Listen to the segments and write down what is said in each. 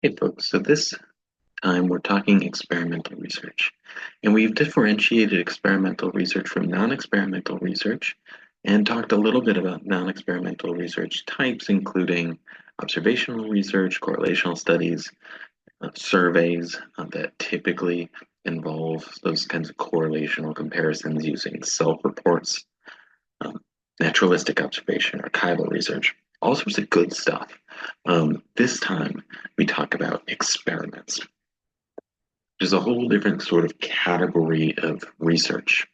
Hey folks, so this time we're talking experimental research. And we've differentiated experimental research from non-experimental research and talked a little bit about non-experimental research types, including observational research, correlational studies, surveys that typically involve those kinds of correlational comparisons using self-reports, um, naturalistic observation, archival research, all sorts of good stuff. This time we talk about experiments, which is a whole different sort of category of research.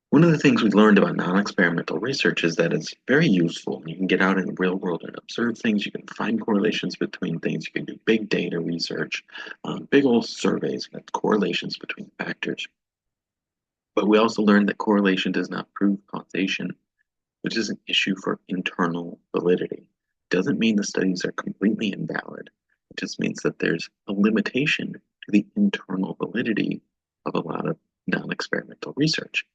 One of the things we learned about non-experimental research is that it's very useful. You can get out in the real world and observe things. You can find correlations between things. You can do big data research, big old surveys with correlations between factors. But we also learned that correlation does not prove causation, which is an issue for internal validity. Doesn't mean the studies are completely invalid. It just means that there's a limitation to the internal validity of a lot of non-experimental research.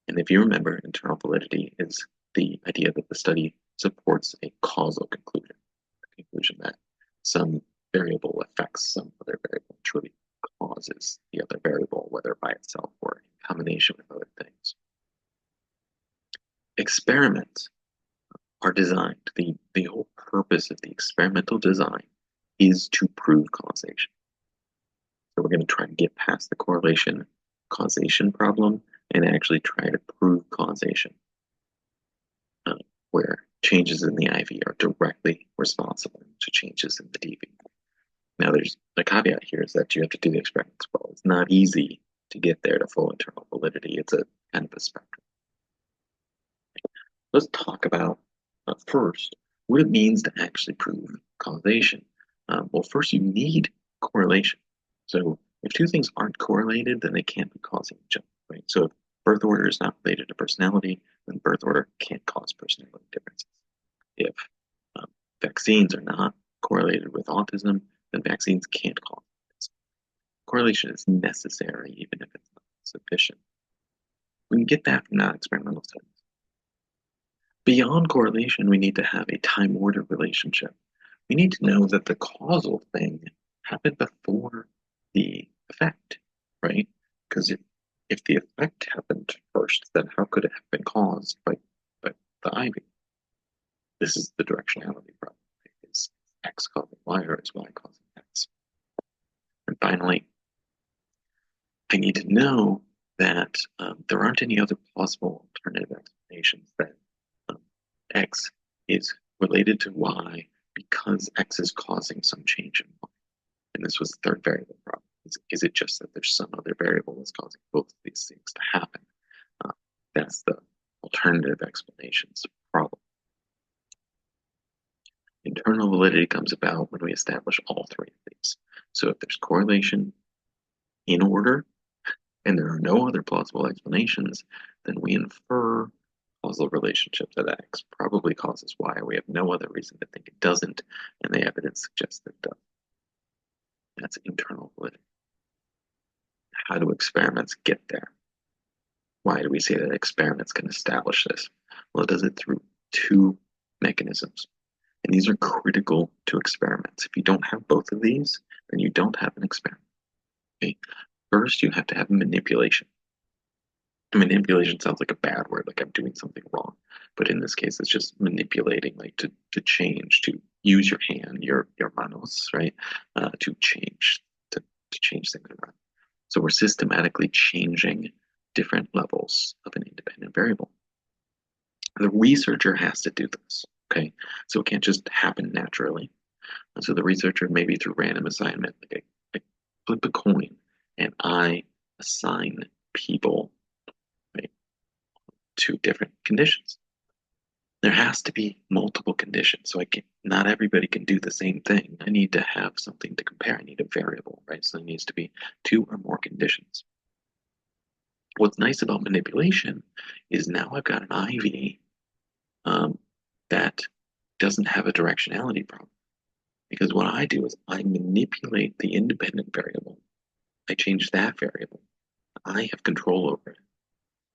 And if you remember, internal validity is the idea that the study supports a causal conclusion, a conclusion that some variable affects some other variable, truly causes the other variable, whether by itself or in combination with other things. Experiments are designed, the whole purpose of the experimental design is to prove causation. So we're going to try to get past the correlation causation problem and actually try to prove causation, where changes in the IV are directly responsible to changes in the DV. Now, there's the caveat here is that you have to do the experiments well. It's not easy to get there to full internal validity. It's a kind of a spectrum. Let's talk about first what it means to actually prove causation. Well, first you need correlation. So if two things aren't correlated, then they can't be causing each other, right? So if birth order is not related to personality, then birth order can't cause personality differences. If vaccines are not correlated with autism, then vaccines can't cause it. Correlation is necessary, even if it's not sufficient. We can get that from non-experimental studies. Beyond correlation, we need to have a time-order relationship. We need to know that the causal thing happened before the effect, right? Because if the effect happened first, then how could it have been caused by the ivy? This is the directionality problem. Is X causing Y or is Y causing X? And finally, I need to know that there aren't any other plausible alternative explanations that X is related to Y because X is causing some change in Y. And this was the third variable problem. Is it just that there's some other variable that's causing both of these things to happen? That's the alternative explanations problem. Internal validity comes about when we establish all three of these. So if there's correlation in order and there are no other plausible explanations, then we infer causal relationship that X probably causes Y. We have no other reason to think it doesn't, and the evidence suggests that it does. That's internal validity. How do experiments get there? Why do we say that experiments can establish this? Well, it does it through two mechanisms. And these are critical to experiments. If you don't have both of these, then you don't have an experiment. Okay? First, you have to have manipulation. Manipulation sounds like a bad word, like I'm doing something wrong. But in this case, it's just manipulating, like to change, to use your hand, your manos, right? To change, to change things around. So we're systematically changing different levels of an independent variable. The researcher has to do this, okay? So it can't just happen naturally. And so the researcher, maybe through random assignment, like I flip a coin and I assign people, right, to different conditions. There has to be multiple conditions. So not everybody can do the same thing. I need to have something to compare. I need a variable, right? So there needs to be two or more conditions. What's nice about manipulation is now I've got an IV that doesn't have a directionality problem. Because what I do is I manipulate the independent variable. I change that variable. I have control over it.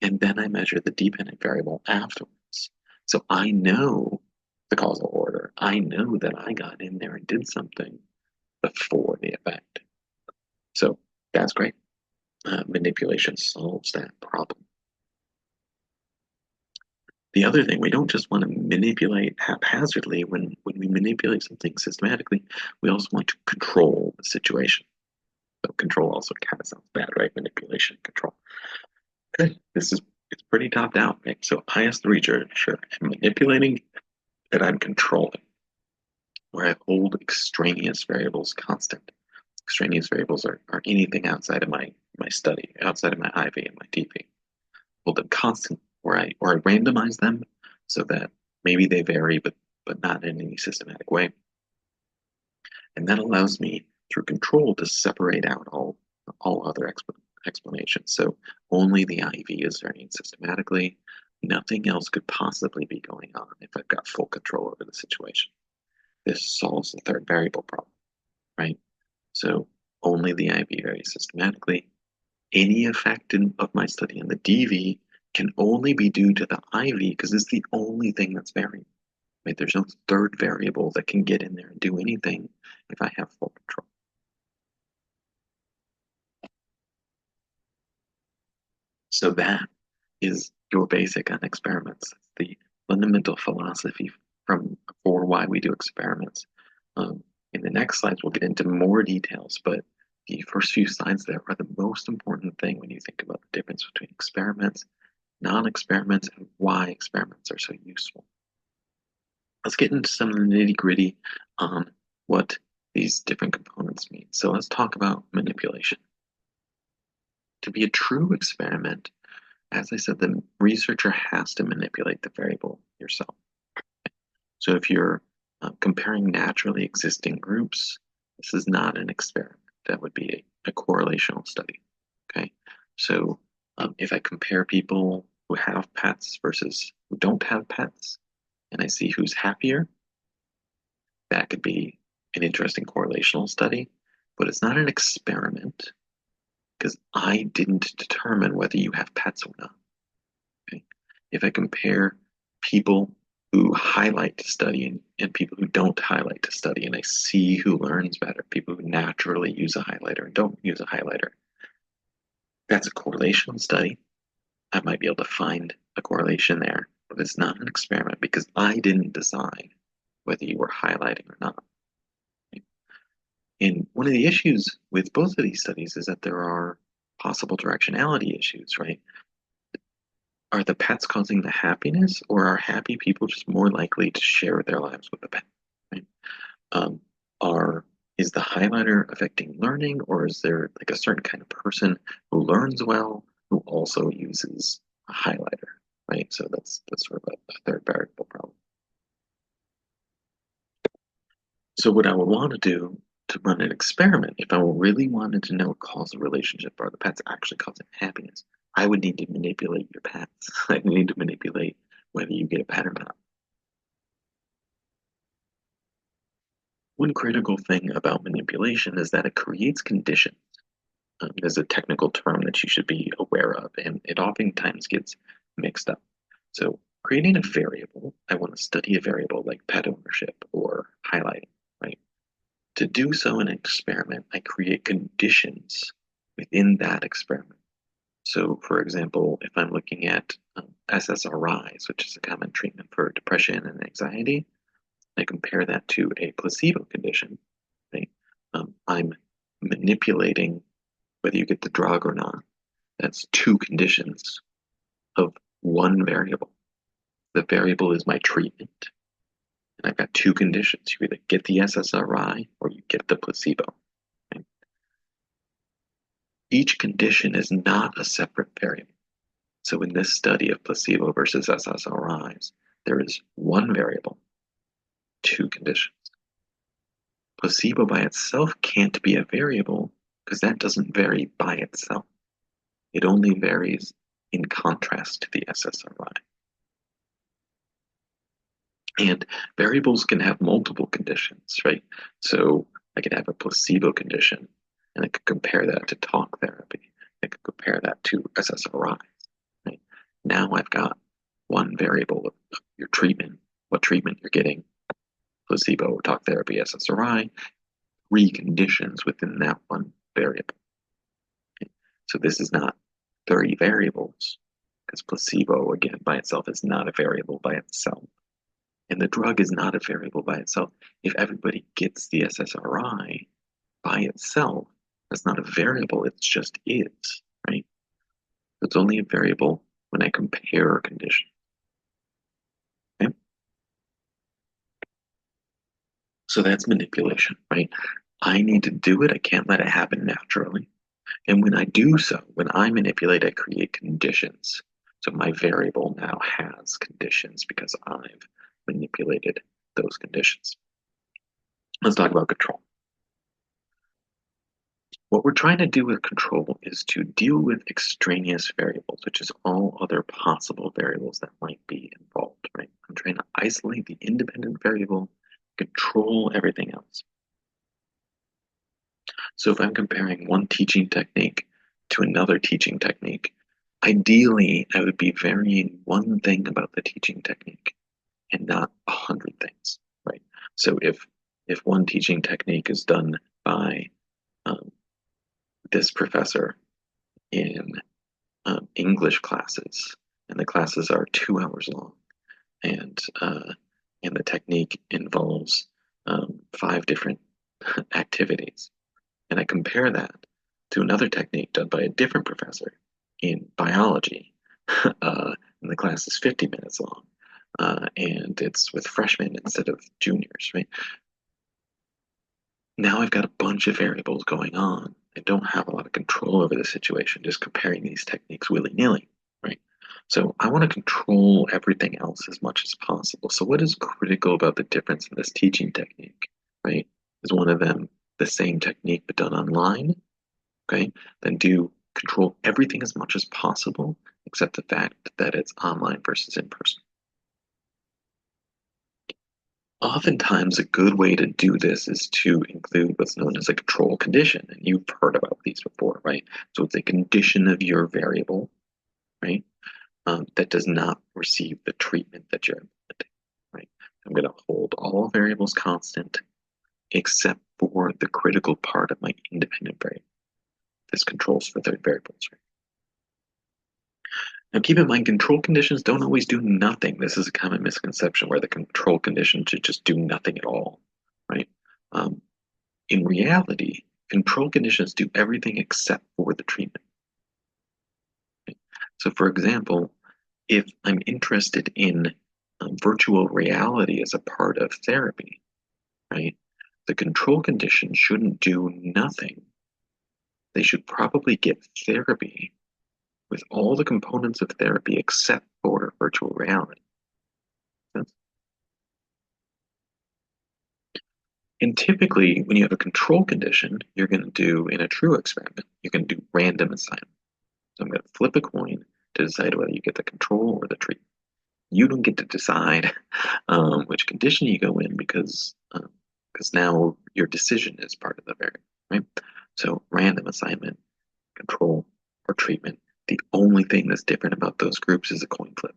And then I measure the dependent variable afterwards. So I know the causal order. I know that I got in there and did something before the effect. So that's great. Manipulation solves that problem. The other thing, we don't just want to manipulate haphazardly. When we manipulate something systematically, we also want to control the situation. So control also kind of sounds bad, right? Manipulation, control. Okay, it's pretty top down, right? So I ask the researcher, I'm manipulating and I'm controlling, where I hold extraneous variables constant. Extraneous variables are anything outside of my study, outside of my IV and my DV. Hold them constant, or I randomize them so that maybe they vary, but not in any systematic way. And that allows me, through control, to separate out all other explanations. So only the IV is varying systematically. Nothing else could possibly be going on if I've got full control over the situation. This solves the third variable problem, right? So only the IV varies systematically. Any effect of my study in the DV can only be due to the IV because it's the only thing that's varying. Right? There's no third variable that can get in there and do anything if I have full control. So that is your basic on experiments. It's the fundamental philosophy for why we do experiments. In the next slides, we'll get into more details, but the first few slides there are the most important thing when you think about the difference between experiments, non-experiments, and why experiments are so useful. Let's get into some of the nitty-gritty on what these different components mean. So let's talk about manipulation. To be a true experiment, as I said, the researcher has to manipulate the variable yourself. So if you're comparing naturally existing groups, this is not an experiment. That would be a correlational study. Okay, so if I compare people who have pets versus who don't have pets, and I see who's happier, that could be an interesting correlational study, but it's not an experiment because I didn't determine whether you have pets or not. Okay? If I compare people who highlight to study and people who don't highlight to study, and I see who learns better, people who naturally use a highlighter and don't use a highlighter, that's a correlational study. I might be able to find a correlation there, but it's not an experiment because I didn't decide whether you were highlighting or not. And one of the issues with both of these studies is that there are possible directionality issues, right? Are the pets causing the happiness, or are happy people just more likely to share their lives with the pet? Right? Um, is the highlighter affecting learning, or is there like a certain kind of person who learns well who also uses a highlighter? Right? So that's sort of a third variable problem. So what I would want to do to run an experiment, if I really wanted to know a causal relationship, are the pets actually causing happiness, I would need to manipulate your pets. I need to manipulate whether you get a pet or not. One critical thing about manipulation is that it creates conditions. There's a technical term that you should be aware of, and it oftentimes gets mixed up. So creating a variable, I want to study a variable like pet ownership or highlighting, right? To do so in an experiment, I create conditions within that experiment. So, for example, if I'm looking at SSRIs, which is a common treatment for depression and anxiety, I compare that to a placebo condition. Right? I'm manipulating whether you get the drug or not. That's two conditions of one variable. The variable is my treatment. And I've got two conditions. You either get the SSRI or you get the placebo. Right? Each condition is not a separate variable. So in this study of placebo versus SSRIs, there is one variable, two conditions. Placebo by itself can't be a variable because that doesn't vary by itself. It only varies in contrast to the SSRI. And variables can have multiple conditions, right? So I could have a placebo condition, and I could compare that to talk therapy. I could compare that to SSRIs, right? Now I've got one variable of your treatment, what treatment you're getting, placebo, talk therapy, SSRI. three conditions within that one variable. Okay? So this is not 30 variables, because placebo, again, by itself is not a variable by itself. And the drug is not a variable by itself. If everybody gets the SSRI by itself, that's not a variable, it just is, right? It's only a variable when I compare a condition. Okay? So that's manipulation, right? I need to do it. I can't let it happen naturally. And when I do so, when I manipulate, I create conditions. So my variable now has conditions because I've manipulated those conditions. Let's talk about control. What we're trying to do with control is to deal with extraneous variables, which is all other possible variables that might be involved, right? I'm trying to isolate the independent variable, control everything else. So if I'm comparing one teaching technique to another teaching technique, ideally I would be varying one thing about the teaching technique and not 100 things, right? So if one teaching technique is done by um, this professor in English classes, and the classes are 2 hours long, and uh, and the technique involves five different activities, and I compare that to another technique done by a different professor in biology, and the class is 50 minutes long, and it's with freshmen instead of juniors, right? Now I've got a bunch of variables going on. I don't have a lot of control over the situation, just comparing these techniques willy-nilly, right? So I want to control everything else as much as possible. So what is critical about the difference in this teaching technique, right? Is one of them the same technique but done online? Okay, then do control everything as much as possible, except the fact that it's online versus in person. Oftentimes, a good way to do this is to include what's known as a control condition. And you've heard about these before, right? So it's a condition of your variable, right? That does not receive the treatment that you're implementing, right? I'm going to hold all variables constant except for the critical part of my independent variable. This controls for the variables, right? Now, keep in mind, control conditions don't always do nothing. This is a common misconception where the control condition should just do nothing at all, right? Um, in reality, control conditions do everything except for the treatment. Right? So, for example, if I'm interested in virtual reality as a part of therapy, right, the control condition shouldn't do nothing. They should probably get therapy with all the components of therapy except for virtual reality. And typically, when you have a control condition, you're going to do in a true experiment, you're going to do random assignment. So I'm going to flip a coin to decide whether you get the control or the treatment. You don't get to decide which condition you go in because now your decision is part of the variable, right? So random assignment, control, or treatment. The only thing that's different about those groups is a coin flip.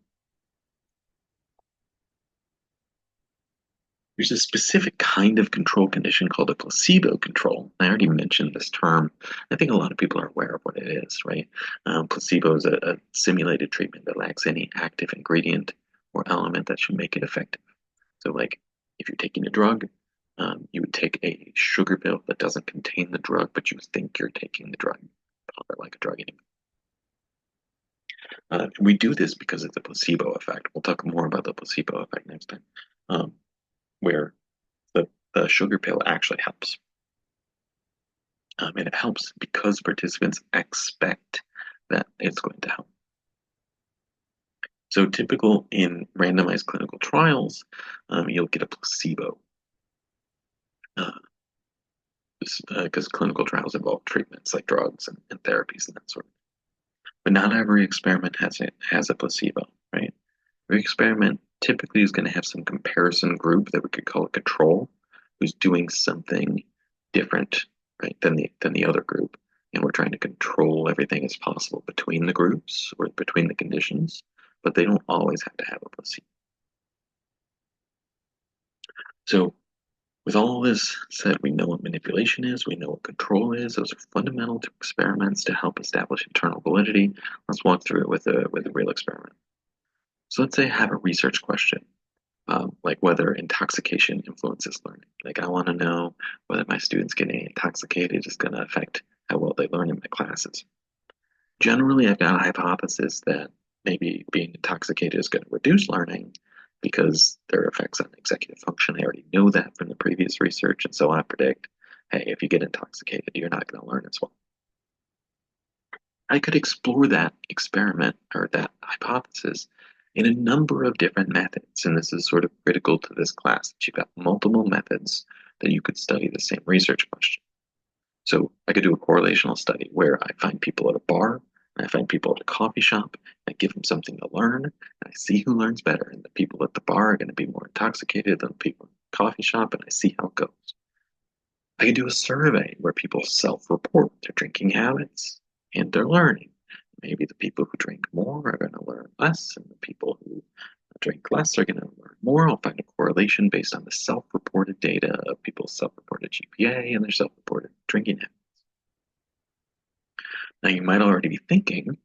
There's a specific kind of control condition called a placebo control. I already mentioned this term. I think a lot of people are aware of what it is, right? Placebo is a simulated treatment that lacks any active ingredient or element that should make it effective. So, like if you're taking a drug, you would take a sugar pill that doesn't contain the drug, but you think you're taking the drug, like a drug anyway. We do this because of the placebo effect. We'll talk more about the placebo effect next time, where the sugar pill actually helps. And it helps because participants expect that it's going to help. So typical in randomized clinical trials, you'll get a placebo because clinical trials involve treatments like drugs and therapies and that sort of thing. But not every experiment has a placebo, right? Every experiment typically is going to have some comparison group that we could call a control, who's doing something different, right, than the other group. And we're trying to control everything as possible between the groups or between the conditions, but they don't always have to have a placebo. So With all this said, we know what manipulation is, we know what control is. Those are fundamental to experiments to help establish internal validity. Let's walk through it with a real experiment. So let's say I have a research question, like whether intoxication influences learning. Like I want to know whether my students getting intoxicated is going to affect how well they learn in my classes. Generally, I've got a hypothesis that maybe being intoxicated is going to reduce learning because there are effects on executive function. I already know that from the previous research, and so I predict, hey, if you get intoxicated, you're not going to learn as well. I could explore that experiment or that hypothesis in a number of different methods, and this is sort of critical to this class that you've got multiple methods that you could study the same research question. So I could do a correlational study where I find people at a bar and I find people at a coffee shop and I give them something to learn and I see who learns better. And the people at the bar are going to be more intoxicated than the people in the coffee shop and I see how it goes. I could do a survey where people self-report their drinking habits and their learning. Maybe the people who drink more are going to learn less and the people who drink less are going to learn more. I'll find a correlation based on the self-reported data of people's self-reported GPA and their self-reported drinking habits. Now, you might already be thinking,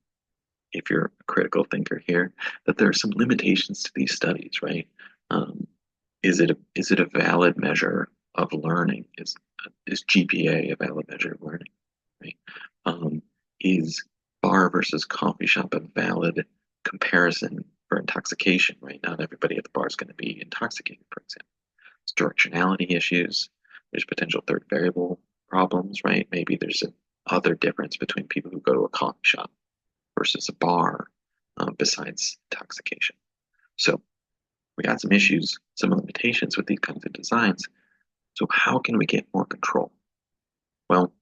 if you're a critical thinker here, that there are some limitations to these studies, right? Is it a valid measure of learning? Is GPA a valid measure of learning, right? Is bar versus coffee shop a valid comparison for intoxication, right? Not everybody at the bar is going to be intoxicated, for example. There's directionality issues. There's potential third variable problems, right? Maybe there's an other difference between people who go to a coffee shop versus a bar, besides intoxication. So we got some issues, some limitations with these kinds of designs. So how can we get more control? Well,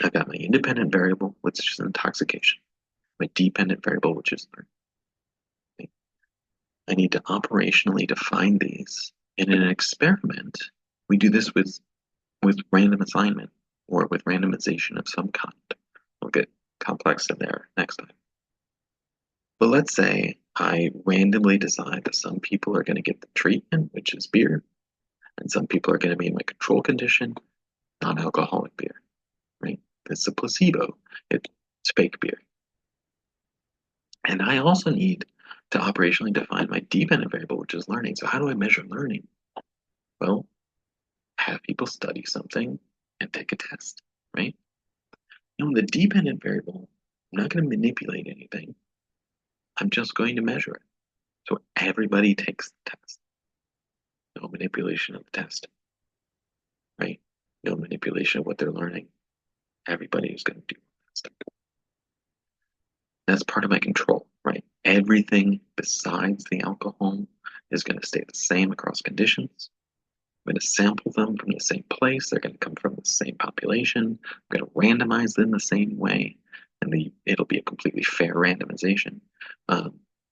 I've got my independent variable, which is intoxication, my dependent variable, which is learning. I need to operationally define these. And in an experiment, we do this with random assignment or with randomization of some kind. We'll get complex in there next time. But let's say I randomly decide that some people are going to get the treatment, which is beer, and some people are going to be in my control condition, non-alcoholic beer, right? It's a placebo. It's fake beer. And I also need to operationally define my dependent variable, which is learning. So how do I measure learning? Well, have people study something and take a test, right? The dependent variable, I'm not going to manipulate anything. I'm just going to measure it. So everybody takes the test. No manipulation of the test, right? No manipulation of what they're learning. Everybody is going to do the test. That's part of my control, right? Everything besides the alcohol is going to stay the same across conditions. I'm going to sample them from the same place. They're going to come from the same population. I'm going to randomize them the same way, and it'll be a completely fair randomization.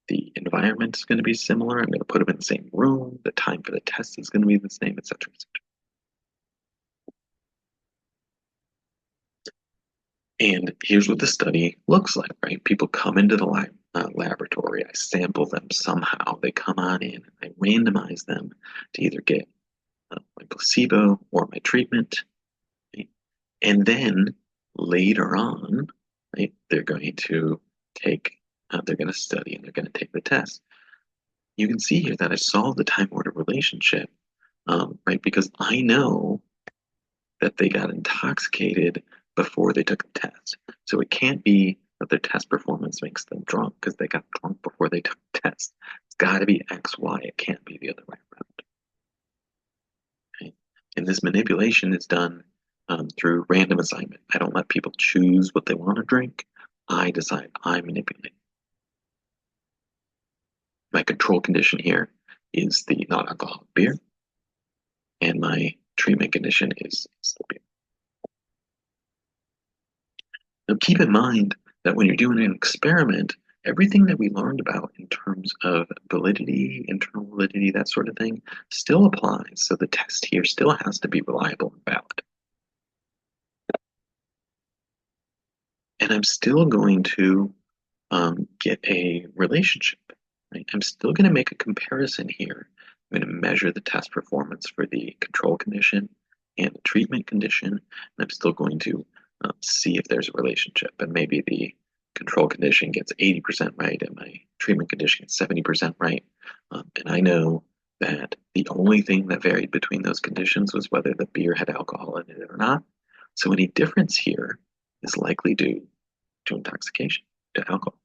The environment is going to be similar. I'm going to put them in the same room. The time for the test is going to be the same, etc., etc. And here's what the study looks like, right? People come into the laboratory. I sample them somehow. They come on in. I randomize them to either get my placebo or my treatment. Right? And then later on, right, they're going to they're going to study and they're going to take the test. You can see here that I solved the time order relationship, right? Because I know that they got intoxicated before they took the test. So it can't be that their test performance makes them drunk because they got drunk before they took the test. It's got to be X, Y. It can't be the other way around. Okay? And this manipulation is done through random assignment. I don't let people choose what they want to drink. I decide. I manipulate. My control condition here is the non-alcoholic beer, and my treatment condition is the beer. Now, keep in mind that when you're doing an experiment, everything that we learned about in terms of validity, internal validity, that sort of thing, still applies. So the test here still has to be reliable and valid. And I'm still going to get a relationship, right? I'm still going to make a comparison here I'm going to measure the test performance for the control condition and the treatment condition, and I'm still going to see if there's a relationship. And maybe the control condition gets 80% right and my treatment condition gets 70% right. And I know that the only thing that varied between those conditions was whether the beer had alcohol in it or not. So any difference here is likely due to intoxication, to alcohol.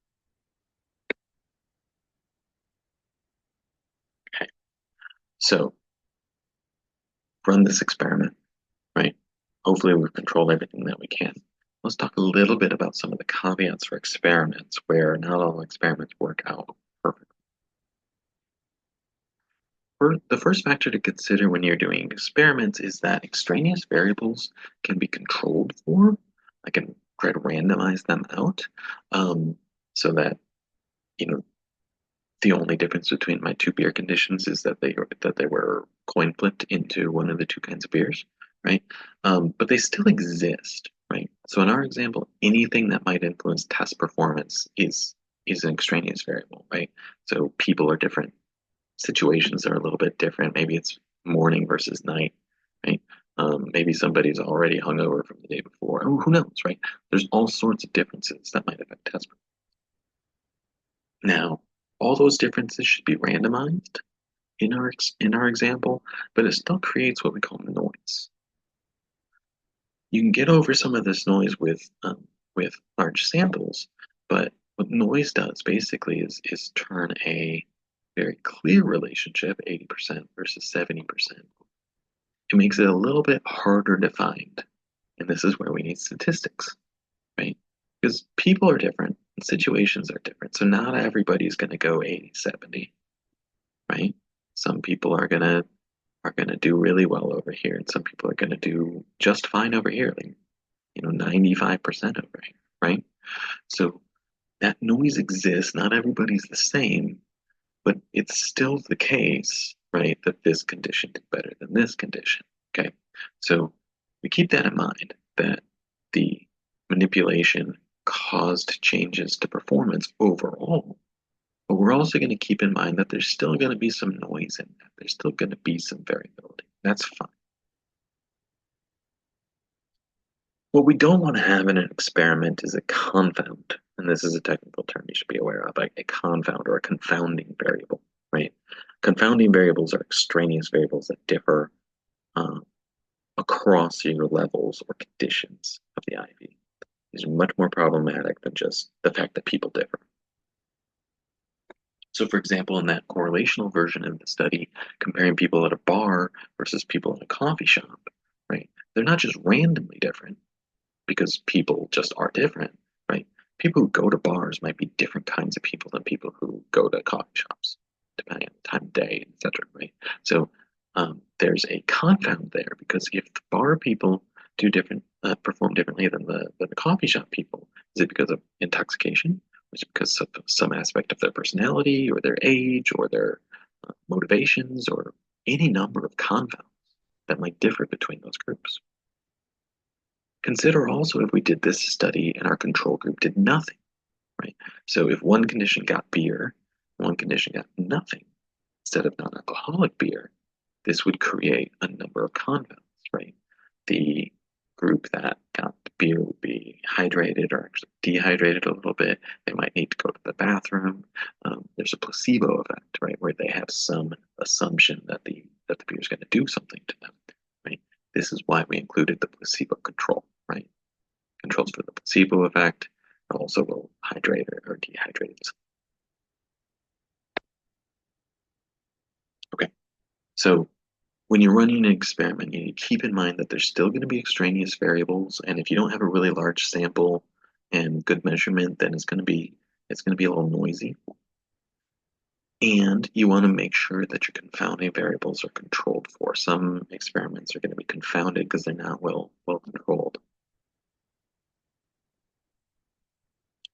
Okay, so run this experiment, right? Hopefully we've controlled everything that we can. Let's talk a little bit about some of the caveats for experiments where not all experiments work out perfectly. The first factor to consider when you're doing experiments is that extraneous variables can be controlled for. I can try to randomize them out so that, you know, the only difference between my two beer conditions is that they were coin flipped into one of the two kinds of beers, right? But they still exist, right? So in our example, anything that might influence test performance is an extraneous variable, right? So people are different, situations are a little bit different. Maybe it's morning versus night, right? Maybe somebody's already hungover from the day before. Oh, who knows, right? There's all sorts of differences that might affect test performance. Now, all those differences should be randomized in our example, but it still creates what we call noise. You can get over some of this noise with large samples, but what noise does basically is turn a very clear relationship, 80% versus 70%. It makes it a little bit harder to find, and this is where we need statistics, right? Because people are different and situations are different, so not everybody's going to go 80-70, right? Some people are gonna do really well over here, and some people are gonna do just fine over here, like 95% over here, right? So that noise exists. Not everybody's the same, but it's still the case, right, that this condition did better than this condition. Okay, so we keep that in mind that the manipulation caused changes to performance overall. But we're also going to keep in mind that there's still going to be some noise in that. There's still going to be some variability. That's fine. What we don't want to have in an experiment is a confound. And this is a technical term you should be aware of, like a confound or a confounding variable, right? Confounding variables are extraneous variables that differ uh, across your levels or conditions of the IV. These are much more problematic than just the fact that people differ. So, for example, in that correlational version of the study, comparing people at a bar versus people in a coffee shop, right? They're not just randomly different because people just are different, right? People who go to bars might be different kinds of people than people who go to coffee shops, depending on the time of day, etc., right? So there's a confound there because if the bar people do different, perform differently than the coffee shop people, is it because of intoxication? Is it because of some aspect of their personality or their age or their motivations or any number of confounds that might differ between those groups? Consider also if we did this study and our control group did nothing, right? So if one condition got beer, one condition got nothing instead of non-alcoholic beer, this would create a number of confounds, right? The group that got beer would be hydrated or actually dehydrated a little bit. They might need to go to the bathroom. There's a placebo effect, right, where they have some assumption that the beer is going to do something to them, right? This is why we included the placebo control, right? Controls for the placebo effect also will hydrate or dehydrate. Okay, so when you're running an experiment, you need to keep in mind that there's still going to be extraneous variables, and if you don't have a really large sample and good measurement, then it's going to be a little noisy. And you want to make sure that your confounding variables are controlled for. Some experiments are going to be confounded because they're not well controlled.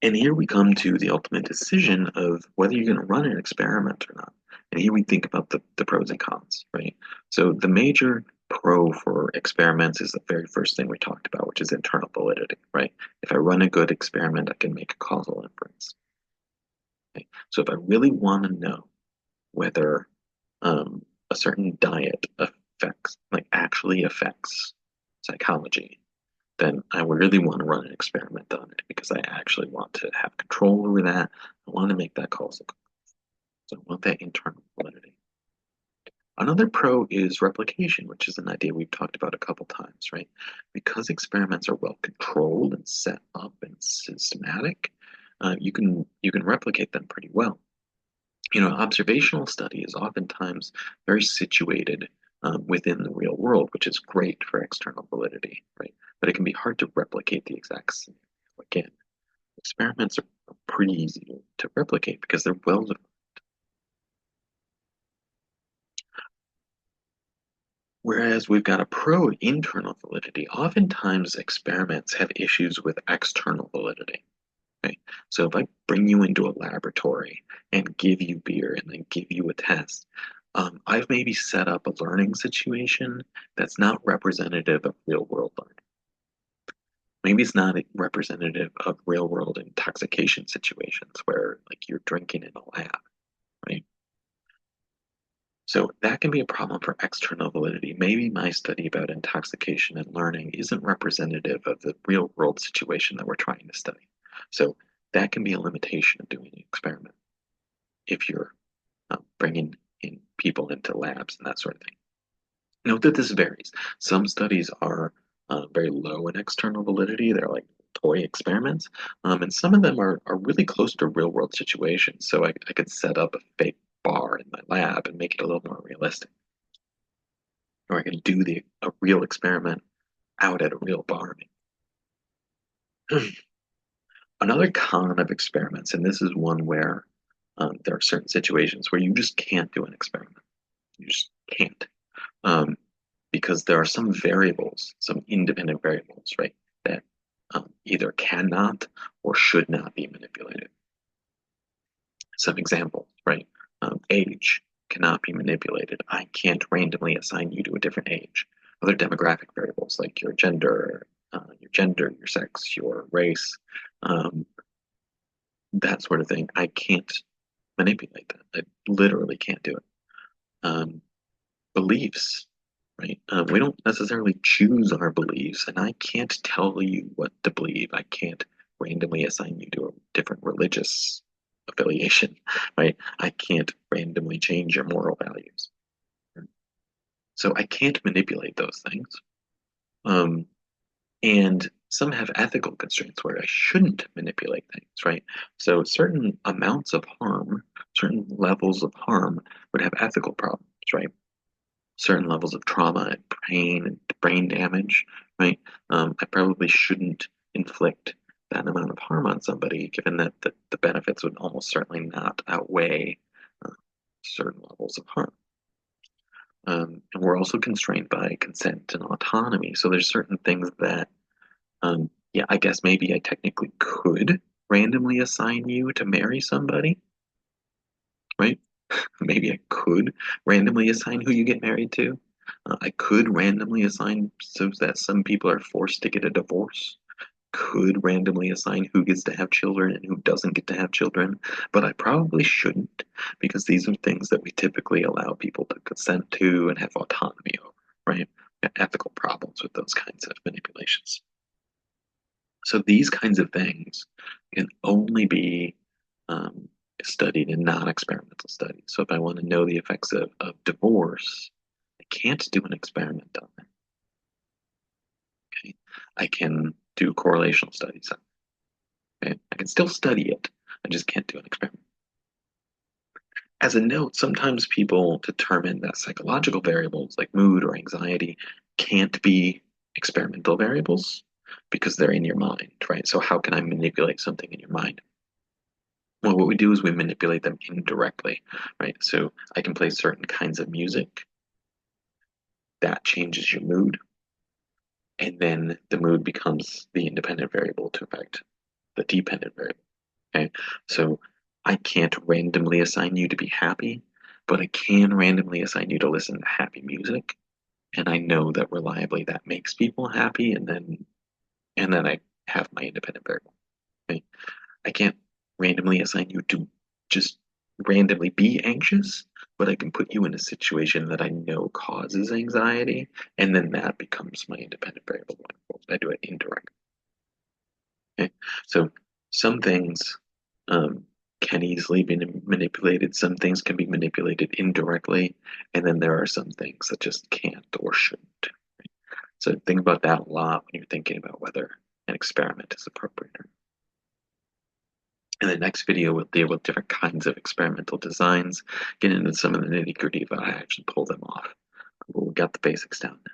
And here we come to the ultimate decision of whether you're going to run an experiment or not. And here we think about the pros and cons, right? So the major pro for experiments is the very first thing we talked about, which is internal validity, right? If I run a good experiment, I can make a causal inference. Okay? So if I really want to know whether a certain diet affects, like actually affects psychology, then I would really want to run an experiment on it because I actually want to have control over that. I want to make that causal. So I want that internal validity. Another pro is replication, which is an idea we've talked about a couple times, right? Because experiments are well controlled and set up and systematic, you can replicate them pretty well. Observational study is oftentimes very situated within the real world, which is great for external validity, right? But it can be hard to replicate the exact scenario. Again, experiments are pretty easy to replicate because they're well defined. Whereas we've got a pro internal validity, oftentimes experiments have issues with external validity. Right? So if I bring you into a laboratory and give you beer and then give you a test, I've maybe set up a learning situation that's not representative of real world learning. Maybe it's not representative of real world intoxication situations where like you're drinking in a lab, right? So that can be a problem for external validity. Maybe my study about intoxication and learning isn't representative of the real world situation that we're trying to study. So that can be a limitation of doing an experiment if you're bringing in people into labs and that sort of thing. Note that this varies. Some studies are very low in external validity. They're like toy experiments. And some of them are really close to real world situations. So I could set up a fake bar in my lab and make it a little more realistic. Or I can do a real experiment out at a real bar. Another con of experiments, and this is one where there are certain situations where you just can't do an experiment. You just can't. Um, because there are some variables, some independent variables, right, that either cannot or should not be manipulated. Some examples, right? Age cannot be manipulated. I can't randomly assign you to a different age. Other demographic variables like your sex, your race, um, that sort of thing. I can't manipulate that. I literally can't do it. Um, Beliefs, right? We don't necessarily choose our beliefs, and I can't tell you what to believe. I can't randomly assign you to a different religious affiliation, right? I can't randomly change your moral values. So I can't manipulate those things. Um, and some have ethical constraints where I shouldn't manipulate things, right? So certain amounts of harm, certain levels of harm would have ethical problems, right? Certain levels of trauma and pain and brain damage, right? I probably shouldn't inflict that amount of harm on somebody, given that the benefits would almost certainly not outweigh uh, certain levels of harm. And we're also constrained by consent and autonomy. So there's certain things that, yeah, I guess maybe I technically could randomly assign you to marry somebody, right? Maybe I could randomly assign who you get married to. I could randomly assign so that some people are forced to get a divorce. Could randomly assign who gets to have children and who doesn't get to have children, but I probably shouldn't because these are things that we typically allow people to consent to and have autonomy over, right? Ethical problems with those kinds of manipulations. So these kinds of things can only be um, studied in non-experimental studies. So if I want to know the effects of divorce, I can't do an experiment on it. Okay? I can do correlational studies. Okay? I can still study it. I just can't do an experiment. As a note, sometimes people determine that psychological variables like mood or anxiety can't be experimental variables because they're in your mind, right? So how can I manipulate something in your mind? Well, what we do is we manipulate them indirectly, right? So I can play certain kinds of music that changes your mood, and then the mood becomes the independent variable to affect the dependent variable. Okay, so I can't randomly assign you to be happy, but I can randomly assign you to listen to happy music, and I know that reliably that makes people happy, and then I have my independent variable. Okay, I can't randomly assign you to just randomly be anxious, but I can put you in a situation that I know causes anxiety, and then that becomes my independent variable going forward. I do it indirectly. Okay, so some things um, can easily be manipulated. Some things can be manipulated indirectly, and then there are some things that just can't or shouldn't. So think about that a lot when you're thinking about whether an experiment is appropriate. In the next video, we'll deal with different kinds of experimental designs, get into some of the nitty-gritty, but I actually pull them off. We got the basics down now.